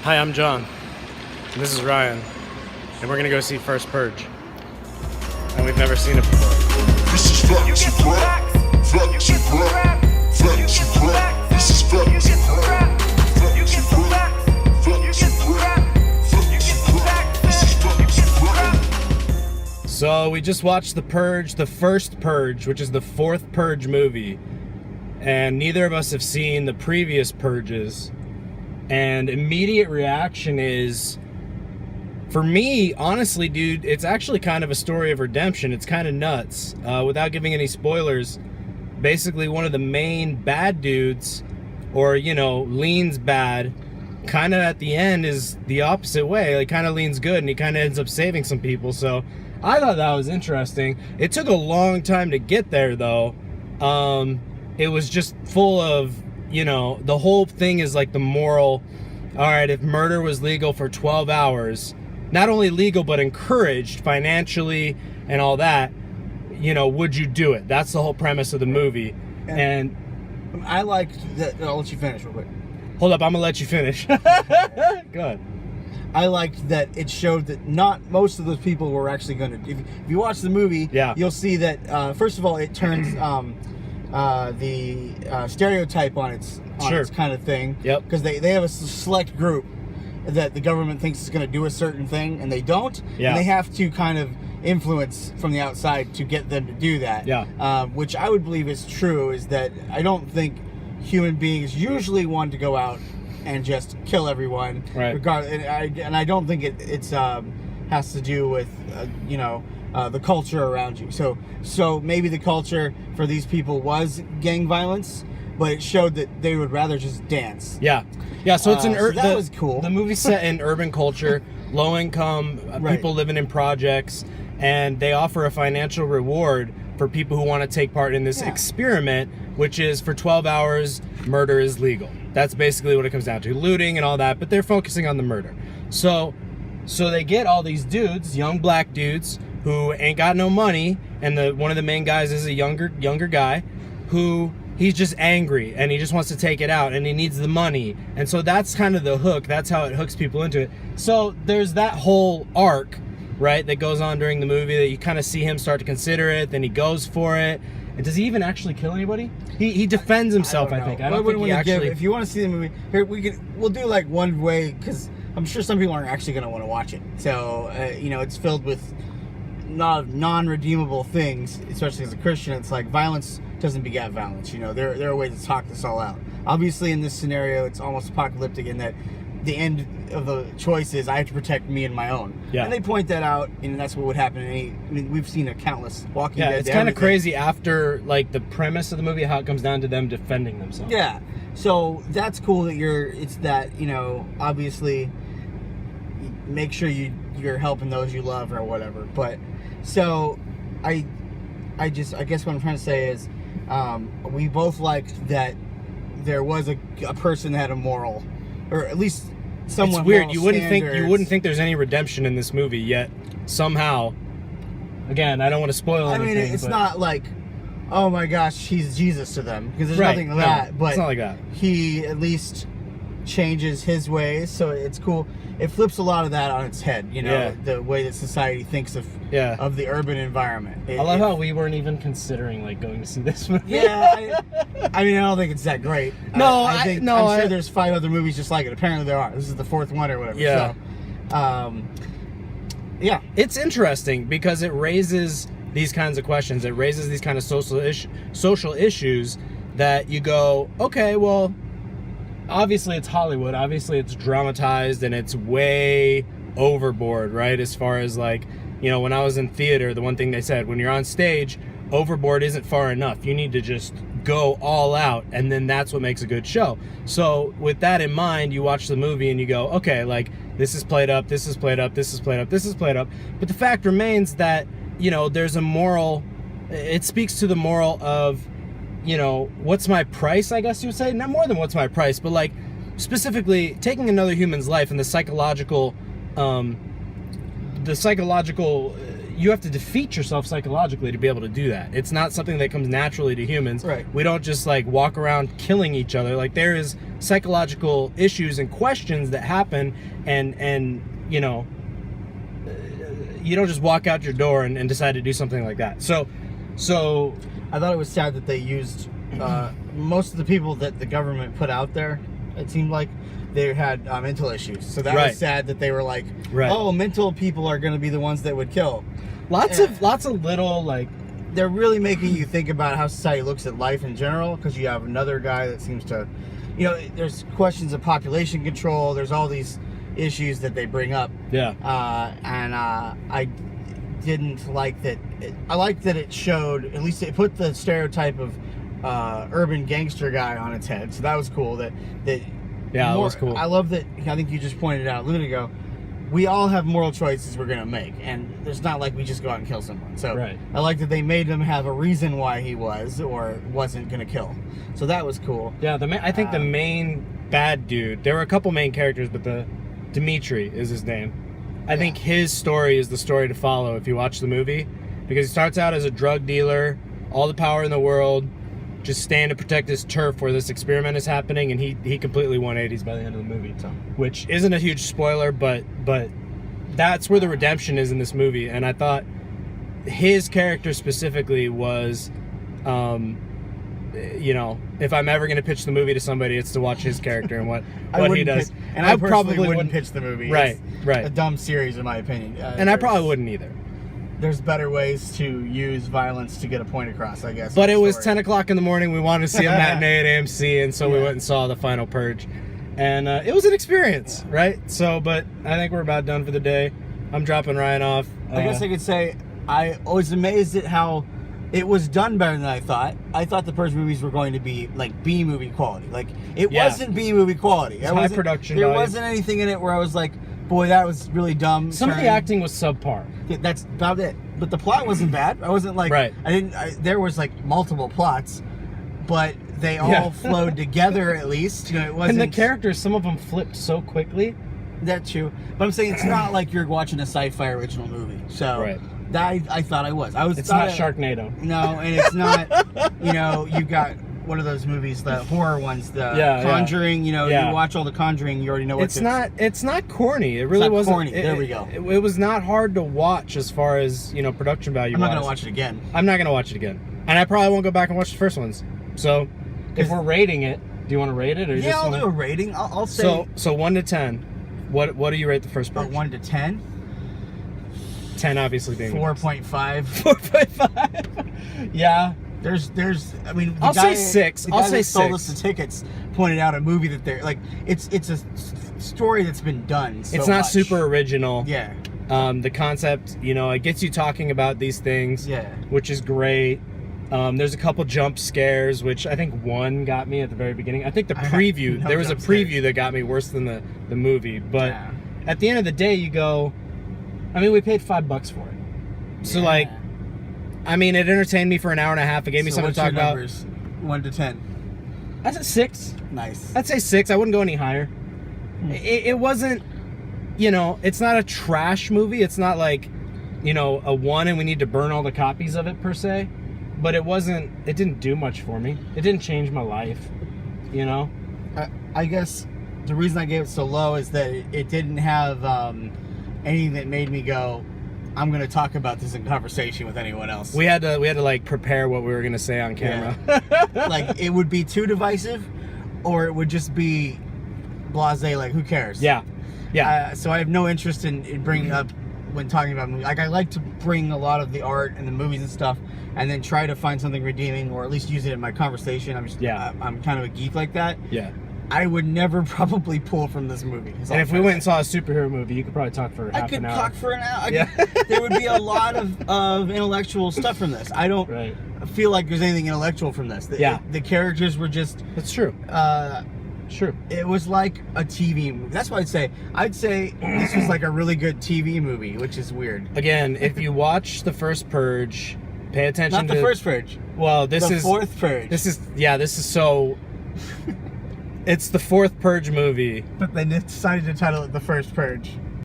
Hi, I'm John, and this is Ryan, and we're gonna go see First Purge, and we've never seen it before. This is facts and crap. Facts and crap. Facts and crap. This is facts and crap. Facts and crap. Facts and crap. Facts and crap. This is facts and crap. So we just watched The Purge, the first Purge, which is the fourth Purge movie, and neither of us have seen the previous Purges. And immediate reaction is, for me, honestly, dude, it's actually kind of a story of redemption. It's kind of nuts. Without giving any spoilers, basically one of the main bad dudes, or, leans bad, kind of at the end is the opposite way. Like, kind of leans good, and he kind of ends up saving some people. So I thought that was interesting. It took a long time to get there, though. It was just full of, the whole thing is like the moral, all right, if murder was legal for 12 hours, not only legal, but encouraged financially and all that, would you do it? That's the whole premise of the movie. And I liked that. I'll let you finish real quick. Hold up, I'm gonna let you finish. Go ahead. I liked that it showed that not most of those people were actually going to. If you watch the movie, yeah, you'll see that, first of all, it turns the stereotype on its kind of thing. Yep. Because they have a select group that the government thinks is going to do a certain thing, and they don't. Yeah. And they have to kind of influence from the outside to get them to do that. Yeah. Which I would believe is true, is that I don't think human beings usually want to go out and just kill everyone. Right. And I don't think it's has to do with, the culture around you. So maybe the culture for these people was gang violence, but it showed that they would rather just dance. Yeah. Yeah, so it's that was cool. The movie's set in urban culture, low income, Right. people living in projects, and they offer a financial reward for people who want to take part in this experiment, which is for 12 hours, murder is legal. That's basically what it comes down to, looting and all that, but they're focusing on the murder. So they get all these dudes, young black dudes, who ain't got no money, and one of the main guys is a younger guy who he's just angry and he just wants to take it out and he needs the money. And so that's kind of the hook. That's how it hooks people into it. So there's that whole arc, right, that goes on during the movie that you kind of see him start to consider it, then he goes for it. And does he even actually kill anybody? He defends himself, I think. I don't think he actually... If you want to see the movie, here we'll do like one way, because I'm sure some people aren't actually going to want to watch it. So, it's filled with non-redeemable things, especially as a Christian. It's like violence doesn't beget violence. There are ways to talk this all out. Obviously, in this scenario, it's almost apocalyptic in that the end of the choice is I have to protect me and my own. Yeah. And they point that out, and that's what would happen. We've seen a countless Walking Dead. Yeah, it's kind of crazy after like the premise of the movie, how it comes down to them defending themselves. Yeah. So that's cool that it's that, obviously make sure you're helping those you love or whatever. But so I guess what I'm trying to say is we both liked that there was a person that had a moral, or at least someone. It's weird. You wouldn't think there's any redemption in this movie, yet somehow, again, I don't want to spoil anything. I mean, it's not like, oh my gosh, he's Jesus to them, because there's nothing like that. But it's not like that. He at least changes his ways, so it's cool. It flips a lot of that on its head, the way that society thinks of the urban environment. I love how we weren't even considering like going to see this movie. Yeah, I mean, I don't think it's that great. No, I'm sure there's 5 other movies just like it. Apparently there are. This is the 4th one or whatever. Yeah. So, it's interesting because it raises these kinds of questions. It raises these kind of social issues that you go, okay, well, obviously it's Hollywood, obviously it's dramatized and it's way overboard, right? As far as like, when I was in theater, the one thing they said, when you're on stage, overboard isn't far enough. You need to just go all out, and then that's what makes a good show. So with that in mind, you watch the movie and you go, okay, like this is played up, this is played up, this is played up, this is played up. But the fact remains that, there's a moral, it speaks to the moral of, what's my price, I guess you would say? Not more than what's my price, but like specifically taking another human's life and the psychological you have to defeat yourself psychologically to be able to do that. It's not something that comes naturally to humans. Right. We don't just like walk around killing each other. Like there is psychological issues and questions that happen, and you know, you don't just walk out your door and decide to do something like that. So I thought it was sad that they used most of the people that the government put out there. It seemed like they had mental issues, so that Right. was sad that they were like, Right. "Oh, mental people are going to be the ones that would kill." lots of little like. They're really making you think about how society looks at life in general, because you have another guy that seems to, you know, there's questions of population control. There's all these issues that they bring up. Yeah. I didn't like that. I liked that it showed, at least it put the stereotype of urban gangster guy on its head. So that was cool. That Yeah, that was cool. I love that. I think you just pointed out a minute ago. We all have moral choices we're gonna make, and it's not like we just go out and kill someone. So Right. I like that they made him have a reason why he was or wasn't gonna kill. So that was cool. Yeah, I think the main bad dude. There were a couple main characters, but the Dimitri is his name. I think his story is the story to follow if you watch the movie, because he starts out as a drug dealer, all the power in the world, just staying to protect his turf where this experiment is happening, and he completely 180s by the end of the movie, which isn't a huge spoiler, but that's where the redemption is in this movie. And I thought his character specifically was, you know, if I'm ever going to pitch the movie to somebody, it's to watch his character and what he does. And I probably wouldn't pitch the movie. Right, It's right. a dumb series, in my opinion. And I probably wouldn't either. There's better ways to use violence to get a point across, I guess. But in it the was story. 10 o'clock in the morning. We wanted to see a matinee at AMC, and so we Yeah. went and saw the final Purge. And it was an experience, right? So, but I think we're about done for the day. I'm dropping Ryan off. I guess I could say I was amazed at how it was done better than I thought. I thought the Purge movies were going to be like B movie quality. Like it Yeah. wasn't B movie quality. It's high production There value. wasn't anything in it where I was like, boy, that was really dumb. Some of the acting was subpar. Yeah, that's about it. But the plot wasn't bad. I wasn't like, Right. there was like multiple plots, but they all Yeah. flowed together at least. You know, it wasn't. And the characters, some of them flipped so quickly. That's true. But I'm saying it's not like you're watching a sci-fi original movie. So Right. that I thought I was. It's not Sharknado. No, and it's not. You know, you got one of those movies, the horror ones, the Yeah, Conjuring. You know, Yeah. you watch all the Conjuring, you already know what It's not corny. It really not wasn't. corny. There we go. It was not hard to watch as far as, you know, production value. I'm not gonna watch it again. I'm not gonna watch it again, and I probably won't go back and watch the first ones. So, if we're rating it, do you want to rate it, or you Yeah, just I'll wanna... do a rating. I'll say So 1 to 10. What do you rate the first Purge? 1 to 10. 10 obviously being 4.5. 4.5. Yeah. There's. I mean, the I'll guy, say 6. The guy I'll say that sold 6. us the tickets pointed out a movie that they're like. It's a story that's been done. So It's not much. super original. Yeah. The concept, you know, it gets you talking about these things. Yeah. Which is great. There's a couple jump scares, which I think one got me at the very beginning. I think the preview, no there was a jump preview scares. that got me worse than the movie. But Yeah. at the end of the day, you go, I mean, we paid $5 for it. So, Yeah. like, I mean, it entertained me for an hour and a half. It gave me So something to what's talk your about. numbers? 1 to 10. I'd say 6. Nice. I'd say 6. I wouldn't go any higher. It wasn't, you know, it's not a trash movie. It's not like, you know, a 1 and we need to burn all the copies of it per se. But it didn't do much for me. It didn't change my life, you know? I guess the reason I gave it so low is that it didn't have anything that made me go, I'm going to talk about this in conversation with anyone else. We had to like prepare what we were going to say on camera. Like, it would be too divisive, or it would just be blasé, like, who cares? Yeah. Yeah. So I have no interest in bringing up, when talking about movies. Like, I like to bring a lot of the art and the movies and stuff, and then try to find something redeeming, or at least use it in my conversation. I'm kind of a geek like that. Yeah. I would never probably pull from this movie. And if we went and saw a superhero movie, you could probably talk for half an hour. I could talk for an hour. Yeah. There would be a lot of intellectual stuff from this. I don't Right. feel like there's anything intellectual from this. The characters were just. That's true. True. It was like a TV movie. That's what I'd say this was like a really good TV movie, which is weird. Again, if you watch the first Purge, pay attention Not to the first Purge. Well, this The is fourth Purge. This is so. It's the fourth Purge movie. But they decided to title it the first Purge.